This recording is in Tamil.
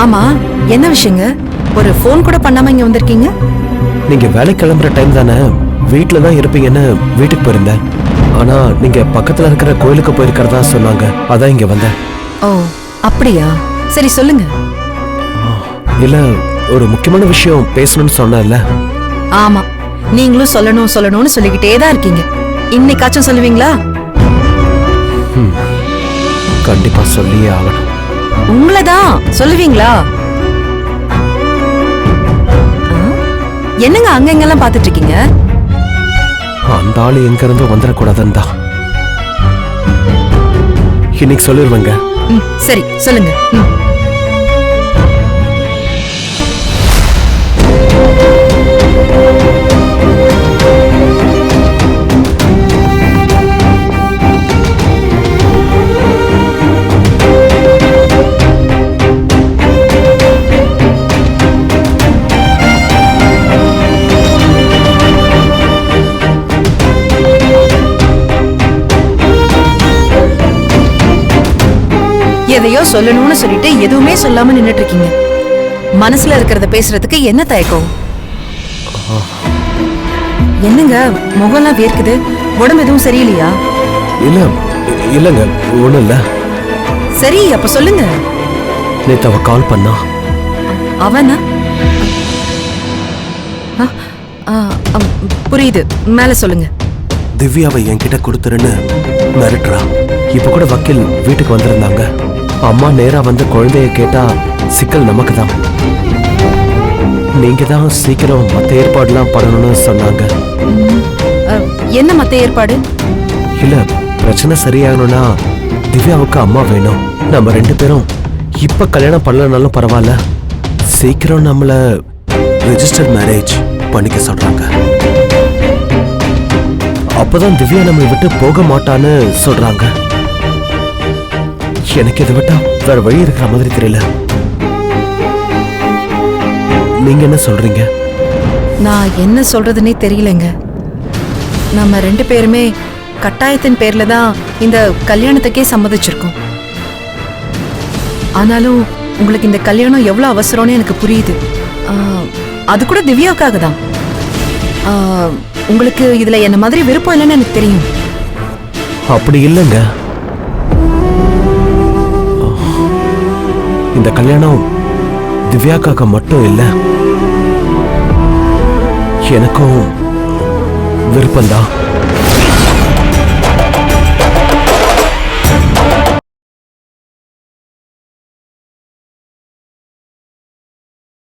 ஆமா, என்ன விஷயங்க? ஒரு ஃபோன் கூட பண்ணாம இங்க வந்திருக்கீங்க? நீங்க வேலை கிளம்புற டைம் தானே, வீட்டுல தான் இருப்பீங்கன்னு வீட்டுக்கு போயிருந்தேன். ஆனா நீங்க பக்கத்துல இருக்கிற கோயிலுக்கு போயிருக்கிறதா சொன்னாங்க, அதான் இங்க வந்தேன். ஓ, அப்படியா? சரி சொல்லுங்க. இல்ல, ஒரு முக்கியமான விஷயம் பேசணும்னு சொன்னேன்ல. ஆமா, நீங்களும் சொல்லணும் சொல்லணும்னு சொல்லிக்கிட்டே தான் இருக்கீங்க. இன்னைக்காச்சும் சொல்லுவீங்களா? கண்டிப்பா சொல்லியே ஆகணும். உங்களதான் சொல்லுவீங்களா? என்னங்க அங்க எங்கெல்லாம் பாத்துட்டு இருக்கீங்க? அந்த ஆளு எங்க இருந்து வந்துடக்கூடாதுன்னு தான். இன்னைக்கு சொல்லிருவேங்க. சரி சொல்லுங்க. எதையோ சொல்லணும்னு சொல்லிட்டு எதுவுமே சொல்லாம நின்னுட்டு இருக்கீங்க. மனசுல இருக்கிறத பேசுறதுக்கு என்ன தயக்கம்? என்னங்க முகம்லாம் வேர்க்குது? உடம்பு எதுவும் சரியில்லையா? இல்ல இல்லங்க, ஒண்ணும் இல்ல. சரி அப்ப சொல்லுங்க. நேத்து அவ கால் பண்ணா. அவனா? புரியுது, மேல சொல்லுங்க. திவ்யாவை என்கிட்ட கொடுத்துருன்னு மிரட்டுறா. இப்ப கூட வக்கீல் வீட்டுக்கு வந்திருந்தாங்க. அம்மா நேரா வந்து குழந்தைய கேட்டா சிக்கல் நமக்கு தான். நீங்க தான் சீக்கிரம் மத்த ஏற்பாடுலாம் பண்ணணும்னு சொன்னாங்க. என்ன மத்த ஏற்பாடு? இல்ல, பிரச்சனை சரியாகணும்னா திவ்யாவுக்கு அம்மா வேணும். நம்ம 2 பேரும் இப்ப கல்யாணம் பண்ணலனாலும் பரவாயில்ல, சீக்கிரம் நம்மள ரெஜிஸ்டர் மேரேஜ் பண்ணிக்க சொல்றாங்க. அப்பதான் திவ்யா நம்மளை விட்டு போக மாட்டான்னு சொல்றாங்க. எனக்கு இதை விட்டா வேற வழி இருக்கிற மாதிரி தெரியல. நீங்க என்ன சொல்றீங்க? நான் என்ன சொல்றதுன்னே தெரியலங்க. நம்ம 2 பேருமே கட்டாயத்தின் பேர்ல தான் இந்த கல்யாணத்துக்கே சம்மதிச்சிருக்கோம். ஆனாலும் உங்களுக்கு இந்த கல்யாணம் எவ்வளவு அவசரம்னு எனக்கு புரியுது. அது கூட திவ்யாவுக்காக தான். உங்களுக்கு இதுல என்ன மாதிரி விருப்பம் இல்லைன்னு எனக்கு தெரியும். அப்படி இல்லைங்க. இந்த கல்யாணம் திவ்யாக்காக மட்டும் இல்ல, எனக்கும் விருப்பம்தான்.